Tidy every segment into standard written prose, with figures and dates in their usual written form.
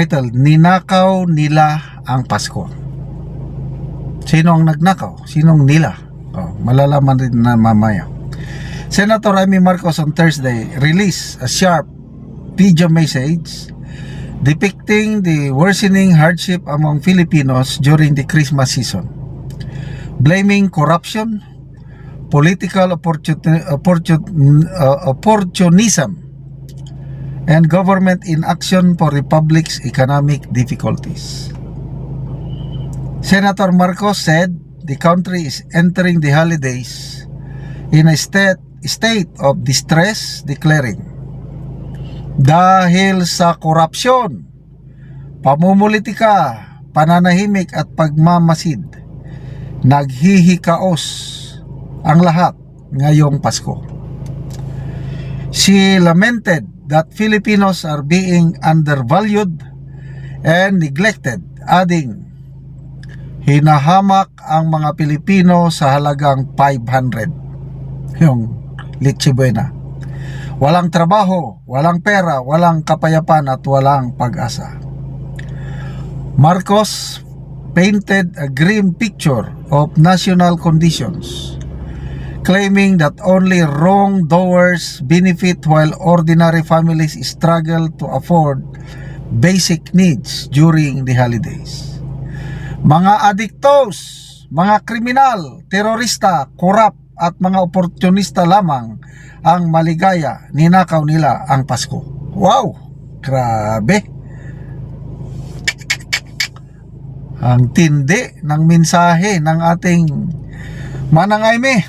Title, Ninakaw Nila ang Pasko. Sino ang nagnakaw? Sinong nila? Malalaman rin na mamaya. Senator Amy Marcos on Thursday released a sharp video message depicting the worsening hardship among Filipinos during the Christmas season, blaming corruption, political opportunism, and government inaction for the public's economic difficulties. Senator Marcos said the country is entering the holidays in a state of distress, declaring, dahil sa korupsyon, pamumulitika, pananahimik at pagmamasid, naghihikaos ang lahat ngayong Pasko. She lamented that Filipinos are being undervalued and neglected, adding, hinahamak ang mga Pilipino sa halagang 500, yung Leche Buena. Walang trabaho, walang pera, walang kapayapaan at walang pag-asa. Marcos painted a grim picture of national conditions, claiming that only wrongdoers benefit while ordinary families struggle to afford basic needs during the holidays. Mga adiktos, mga kriminal, terorista, korap at mga oportunista lamang ang maligaya, ninakaw nila ang Pasko. Wow! Grabe! Ang tindi ng mensahe ng ating Manang Aimee.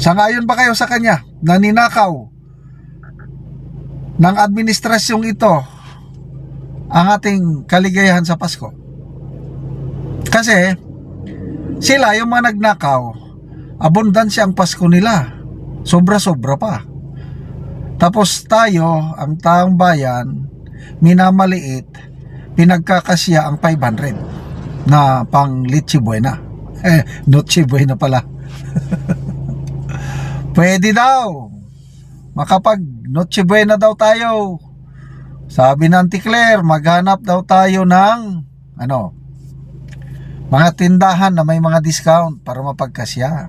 Sangayon ba kayo sa kanya na ninakaw ng administrasyong ito ang ating kaligayahan sa Pasko? Kasi sila yung mga nagnakaw, abundansya ang Pasko nila, sobra-sobra pa. Tapos tayo, ang taong bayan, minamaliit, pinagkakasya ang 500 na pang Leche Buena. Noche Buena pala. Pwede daw makapag Noche Buena daw tayo. Sabi ng Auntie Claire, maghanap daw tayo ng mga tindahan na may mga discount para mapagkasya.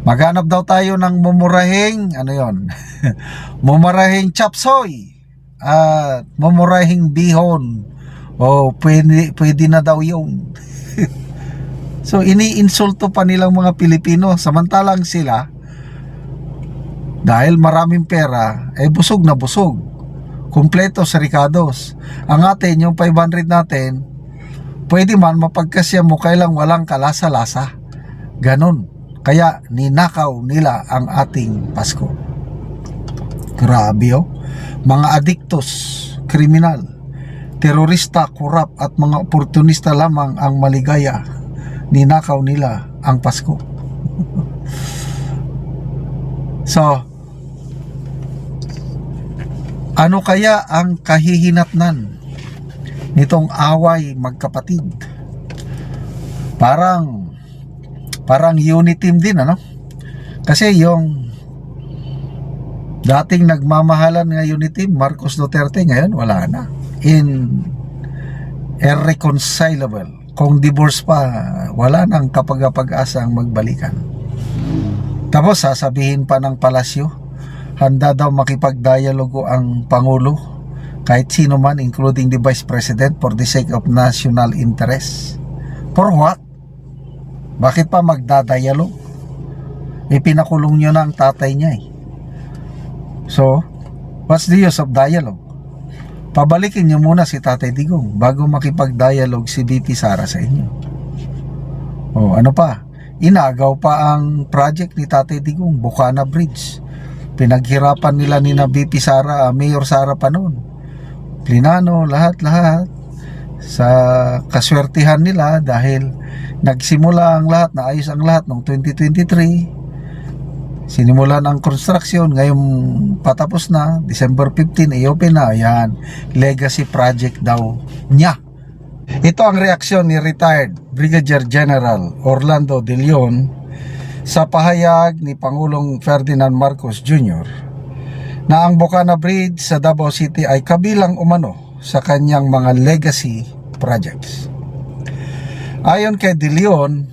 Maghanap daw tayo ng mumurahing mumurahing chapsoy at mumurahing bihon. Pwede na daw yun. So iniinsulto pa nilang mga Pilipino, samantalang sila, dahil maraming pera, busog na busog, kumpleto sa ricados. Ang atin, yung 500 natin, pwede man mapagkasya mo, kailang walang kalasa-lasa. Ganon. Kaya ninakaw nila ang ating Pasko. Grabe mga adiktos, kriminal, terorista, korap at mga oportunista lamang ang maligaya, ninakaw nila ang Pasko. So, ano kaya ang kahihinatnan nitong away magkapatid? Parang unity team din, Kasi yung dating nagmamahalan nga unity team, Marcos Duterte, ngayon wala na. Irreconcilable. Kung divorce pa, wala nang kapag-asang magbalikan. Tapos sasabihin pa ng palasyo, handa daw makipagdialogo ang Pangulo kahit sino man, including the Vice President, for the sake of national interest. For what? Bakit pa magdadialog? Pinakulong nyo na ang tatay niya . So, what's the use of dialogue? Pabalikin nyo muna si Tatay Digong bago makipag-dialogue si VP Sara sa inyo. Ano pa? Inagaw pa ang project ni Tatay Digong, Bukana Bridge. Pinaghirapan nila ni na VP Sara, Mayor Sara pa noon. Plinano, lahat-lahat. Sa kaswertihan nila dahil nagsimula ang lahat, naayos ang lahat noong 2023. Sinimulan ang construction, ngayong patapos na, December 15, i-open na. Ayan, legacy project daw niya. Ito ang reaksyon ni retired Brigadier General Orlando De Leon sa pahayag ni Pangulong Ferdinand Marcos Jr. na ang Bocana Bridge sa Davao City ay kabilang umano sa kanyang mga legacy projects. Ayon kay De Leon,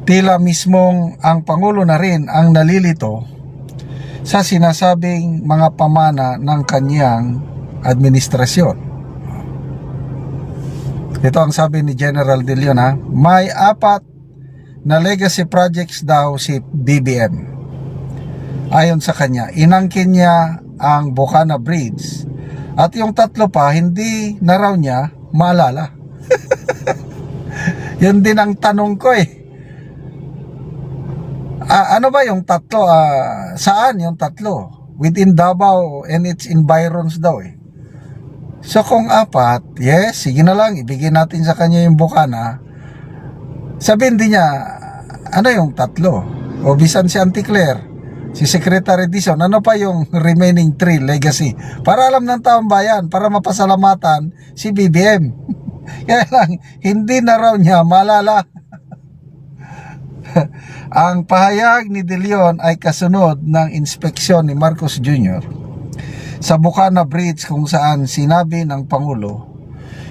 tila mismong ang Pangulo na rin ang nalilito sa sinasabing mga pamana ng kanyang administrasyon. Ito ang sabi ni General De Leon, may 4 na legacy projects daw si BBM. Ayon sa kanya, inangkin niya ang Bocana Bridge at yung 3 pa hindi na raw niya maalala. Yun din ang tanong ko ano ba yung 3? Saan yung 3? Within Davao and its environs daw So kung 4, yes, sige na lang, ibigay natin sa kanya yung Bocana. Sabihin din niya, ano yung 3? O bisan si Auntie Claire, si Secretary Dizon, ano pa yung remaining 3 legacy? Para alam ng taong bayan, para mapasalamatan si BBM. Kaya lang, hindi na raw niya maalala. Ang pahayag ni De Leon ay kasunod ng inspeksyon ni Marcos Jr. sa Bocana Bridge, kung saan sinabi ng Pangulo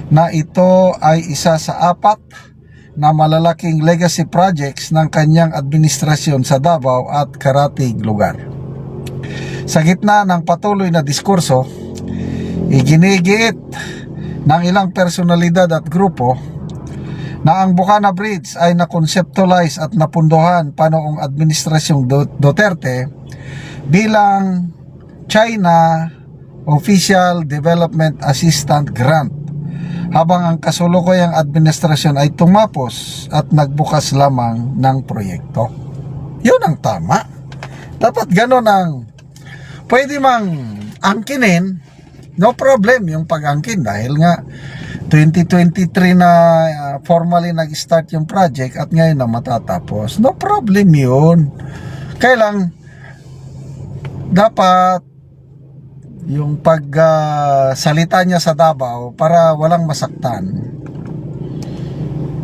na ito ay isa sa 4 na malalaking legacy projects ng kanyang administrasyon sa Davao at karatig lugar. Sa gitna ng patuloy na diskurso, iginigiit ng ilang personalidad at grupo na ang Bocana Bridge ay na-conceptualize at napundohan pa noong administrasyong Duterte bilang China Official Development Assistant Grant, habang ang kasulukuyang administrasyon ay tumapos at nagbukas lamang ng proyekto. Yun ang tama. Dapat ganon ang pwede mang angkinin, no problem yung pag-angkin, dahil nga 2023 na formally nag-start yung project at ngayon na matatapos. No problem yun. Kailang dapat yung salita niya sa Davao para walang masaktan.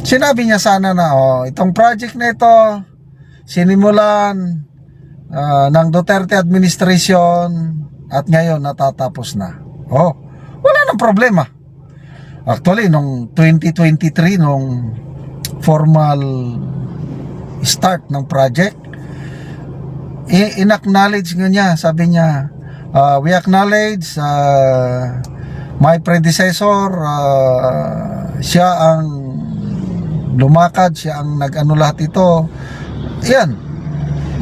Sinabi niya sana na itong project na ito sinimulan ng Duterte administration at ngayon natatapos na. Wala nang problema. Actually, nung 2023, nung formal start ng project, in-acknowledge niya, sabi niya, we acknowledge my predecessor, siya ang lumakad, siya ang nag-ano lahat ito. Yan,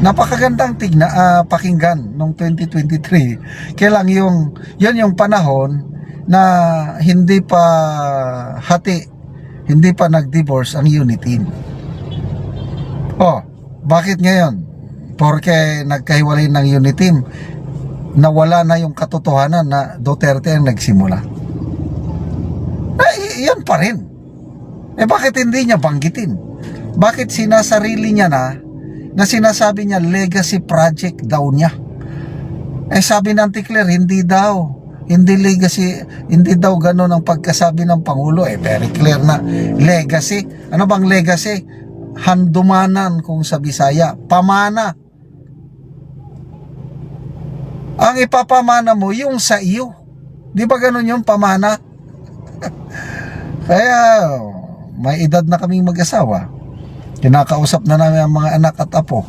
napakagandang pakinggan nung 2023. Kaya lang yun yung panahon na hindi pa hindi pa nag-divorce ang unit team. Bakit ngayon? Porque nagkahiwalay ng unit team, nawala na yung katotohanan na Duterte ang nagsimula. Yan pa rin. Bakit hindi niya banggitin? Bakit sinasarili niya na sinasabi niya legacy project daw niya? Sabi ng Auntie Claire, hindi daw. Hindi legacy, hindi daw gano'n ang pagkasabi ng Pangulo. Very clear na legacy. Ano bang legacy? Handumanan kung sa Bisaya. Pamana. Ang ipapamana mo yung sa iyo. Di ba gano'n yung pamana? Kaya may edad na kaming mag-asawa. Kinakausap na namin ang mga anak at apo.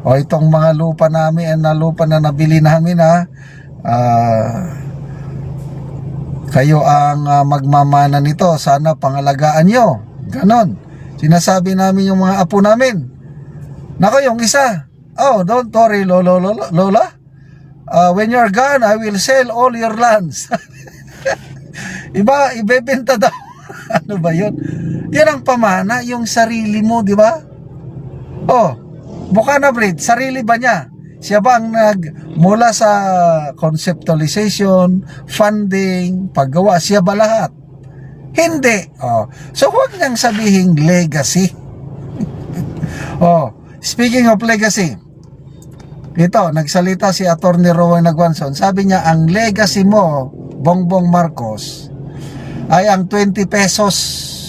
Itong mga lupa namin, na lupa na nabili namin kayo ang magmamana nito, sana pangalagaan nyo. Ganon. Sinasabi namin yung mga apo namin. Nako, yung isa, don't worry, Lola. When you're gone, I will sell all your lands. Ibebenta daw. Ano ba yun? Yan ang pamana, yung sarili mo, di ba? Bocana Bridge, sarili ba niya? Siya ba ang mula sa conceptualization, funding, paggawa, siya ba lahat? Hindi. So huwag niyang sabihin legacy. Speaking of legacy, ito, nagsalita si Attorney Rowan Aguanson. Sabi niya, ang legacy mo, Bongbong Marcos, ay ang 20 pesos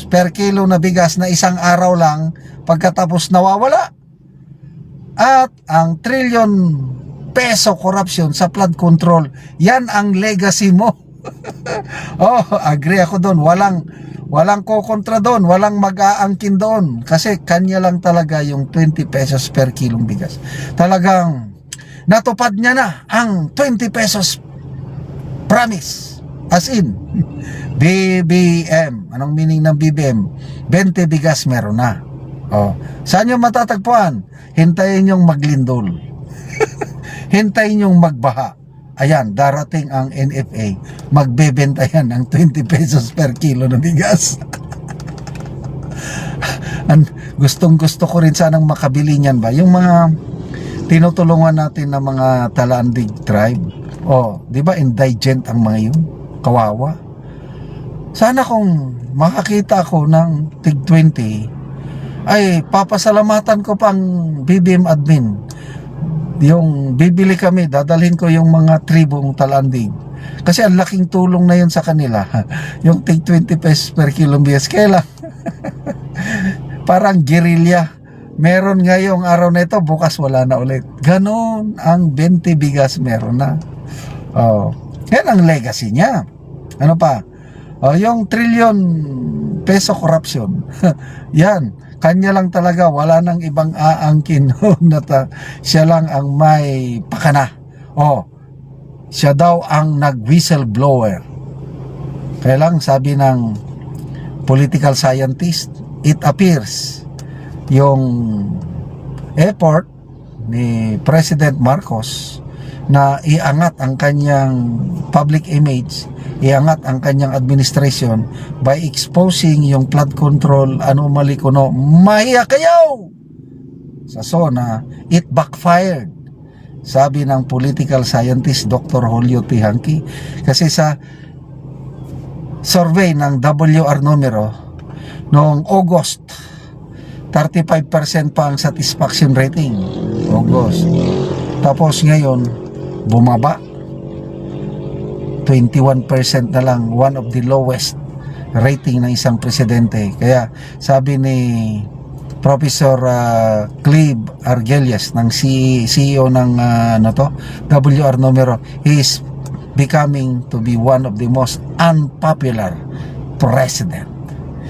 per kilo na bigas na isang araw lang pagkatapos nawawala. At ang trillion peso corruption sa flood control. Yan ang legacy mo. Oh, agree ako doon. Walang kokontra doon, walang mag-aangkin doon. Kasi kanya lang talaga yung 20 pesos per kilong bigas. Talagang natupad niya na ang 20 pesos promise. As in, BBM. Anong meaning ng BBM? 20 bigas meron na. Oh, saan yung matatagpuan? Hintayin yung maglindol. Hintayin yung magbaha. Ayan, darating ang NFA. Magbebenta yan ng 20 pesos per kilo na bigas. Gustong gusto ko rin sanang makabili niyan ba? Yung mga tinutulungan natin na mga Talandig tribe. Oh, di ba indigent ang mga yun? Kawawa. Sana kung makakita ko ng tig 20, ay papasalamatan ko pang BBM admin. Yung bibili kami, dadalhin ko yung mga tribong Talandig. Kasi ang laking tulong na yun sa kanila. Yung tig 20 pesos per kilo bigas. Kailan? Parang guerrilla. Meron ngayong araw na ito, bukas wala na ulit. Ganon ang 20 bigas meron na. Oh, yan ang legacy niya. Ano pa? Oh, yung trillion peso corruption. Yan, kanya lang talaga, wala nang ibang aangkin na siya lang ang may pakana. Oh, siya daw ang nag-whistleblower. Kaya lang sabi ng political scientist, it appears yung effort ni President Marcos na iangat ang kanyang public image, iangat ang kanyang administration by exposing yung flood control anomaly kuno. Mahiya kayo! Sa SONA, it backfired. Sabi ng political scientist Dr. Julio Tihanki. Kasi sa survey ng WR numero noong August, 35% pa ang satisfaction rating. August. Tapos ngayon, bumaba. 21% na lang, one of the lowest rating ng isang presidente. Kaya sabi ni Professor Clive Argelias ng CEO ng WR numero, he is becoming to be one of the most unpopular president.